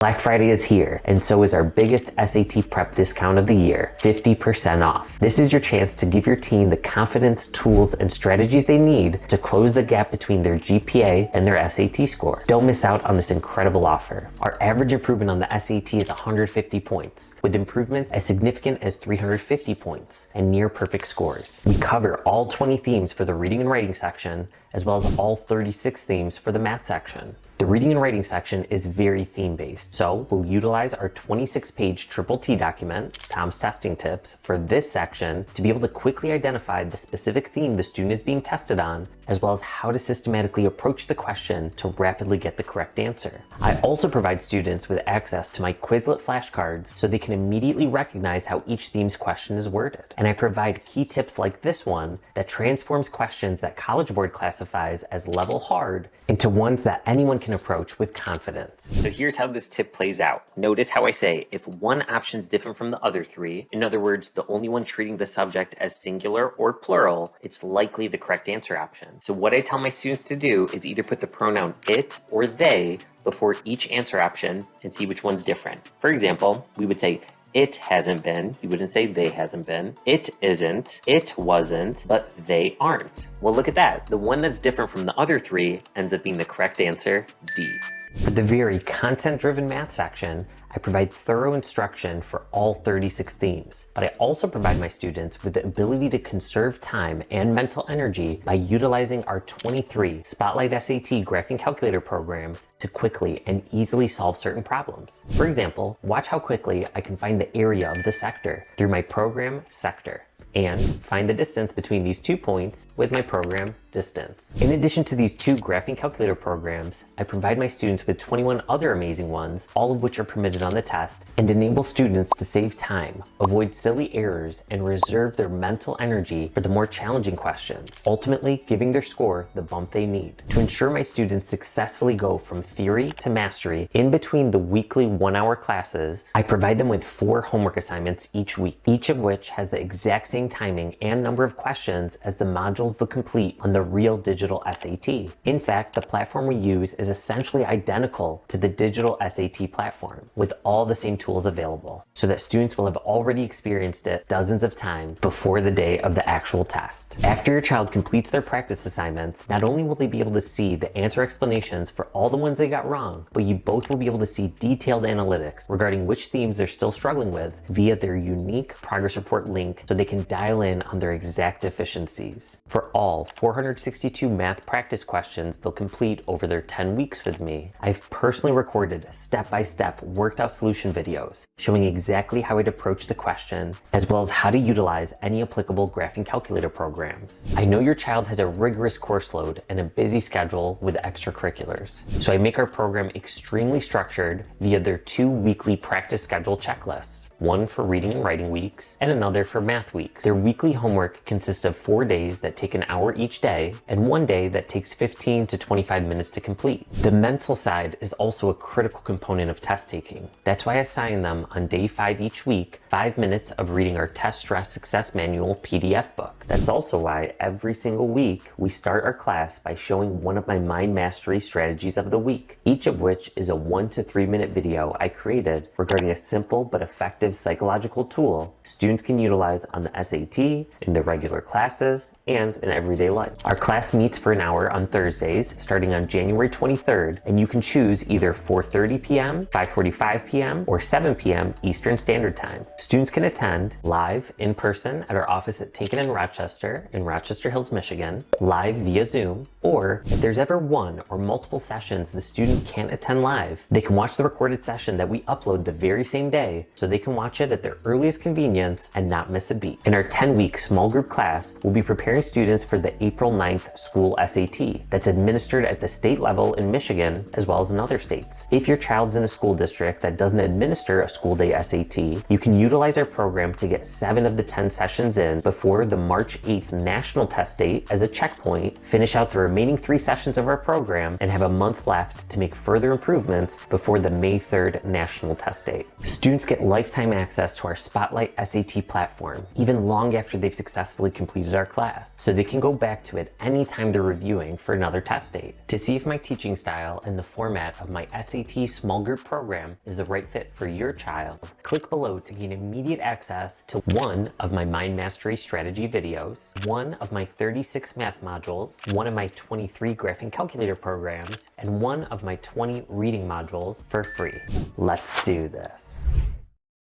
Black Friday is here, and so is our biggest SAT prep discount of the year, 50% off. This is your chance to give your team the confidence, tools, and strategies they need to close the gap between their GPA and their SAT score. Don't miss out on this incredible offer. Our average improvement on the SAT is 150 points, with improvements as significant as 350 points and near perfect scores. We cover all 20 themes for the reading and writing section, as well as all 36 themes for the math section. The reading and writing section is very theme-based, so we'll utilize our 26-page Triple T document, Tom's Testing Tips, for this section to be able to quickly identify the specific theme the student is being tested on, as well as how to systematically approach the question to rapidly get the correct answer. I also provide students with access to my Quizlet flashcards so they can immediately recognize how each theme's question is worded. And I provide key tips like this one that transforms questions that College Board classifies as level hard into ones that anyone can approach with confidence. So here's how this tip plays out. Notice how I say if one option is different from the other three, in other words, the only one treating the subject as singular or plural, it's likely the correct answer option. So what I tell my students to do is either put the pronoun it or they before each answer option and see which one's different. For example, we would say, it hasn't been. You wouldn't say they hasn't been. It isn't. It wasn't. But they aren't. Well, look at that. The one that's different from the other three ends up being the correct answer, D. For the very content-driven math section, I provide thorough instruction for all 36 themes, but I also provide my students with the ability to conserve time and mental energy by utilizing our 23 Spotlight SAT graphing calculator programs to quickly and easily solve certain problems. For example, watch how quickly I can find the area of the sector through my program Sector, and find the distance between these 2 points with my program Distance. In addition to these 2 graphing calculator programs, I provide my students with 21 other amazing ones, all of which are permitted on the test, and enable students to save time, avoid silly errors, and reserve their mental energy for the more challenging questions, ultimately giving their score the bump they need. To ensure my students successfully go from theory to mastery in between the weekly 1-hour classes, I provide them with 4 homework assignments each week, each of which has the exact same timing and number of questions as the modules they'll complete on the real digital SAT. In fact, the platform we use is essentially identical to the digital SAT platform, with all the same tools available, so that students will have already experienced it dozens of times before the day of the actual test. After your child completes their practice assignments, not only will they be able to see the answer explanations for all the ones they got wrong, but you both will be able to see detailed analytics regarding which themes they're still struggling with via their unique progress report link, so they can dial in on their exact deficiencies. For all 462 math practice questions they'll complete over their 10 weeks with me, I've personally recorded step-by-step worked out solution videos showing exactly how I'd approach the question, as well as how to utilize any applicable graphing calculator programs. I know your child has a rigorous course load and a busy schedule with extracurriculars, so I make our program extremely structured via their 2 weekly practice schedule checklists. One for reading and writing weeks, and another for math weeks. Their weekly homework consists of 4 days that take an hour each day, and 1 day that takes 15 to 25 minutes to complete. The mental side is also a critical component of test taking. That's why I assign them on day 5 each week 5 minutes of reading our Test Stress Success Manual PDF book. That's also why every single week we start our class by showing one of my mind mastery strategies of the week, each of which is a 1 to 3 minute video I created regarding a simple but effective psychological tool students can utilize on the SAT, in their regular classes, and in everyday life. Our class meets for an hour on Thursdays starting on January 23rd, and you can choose either 4:30 p.m., 5:45 p.m., or 7 p.m. Eastern Standard Time. Students can attend live in person at our office at Tinkin and Rochester in Rochester Hills, Michigan, live via Zoom, or if there's ever one or multiple sessions the student can't attend live, they can watch the recorded session that we upload the very same day, so they can watch it at their earliest convenience and not miss a beat. In our 10-week small group class, we'll be preparing students for the April 9th school SAT that's administered at the state level in Michigan as well as in other states. If your child's in a school district that doesn't administer a school day SAT, you can utilize our program to get 7 of the 10 sessions in before the March 8th national test date as a checkpoint, finish out the remaining 3 sessions of our program, and have a month left to make further improvements before the May 3rd national test date. Students get lifetime lifetime access to our Spotlight SAT platform, even long after they've successfully completed our class, so they can go back to it anytime they're reviewing for another test date. To see if my teaching style and the format of my SAT small group program is the right fit for your child, click below to gain immediate access to one of my Mind Mastery strategy videos, one of my 36 math modules, one of my 23 graphing calculator programs, and one of my 20 reading modules for free. Let's do this.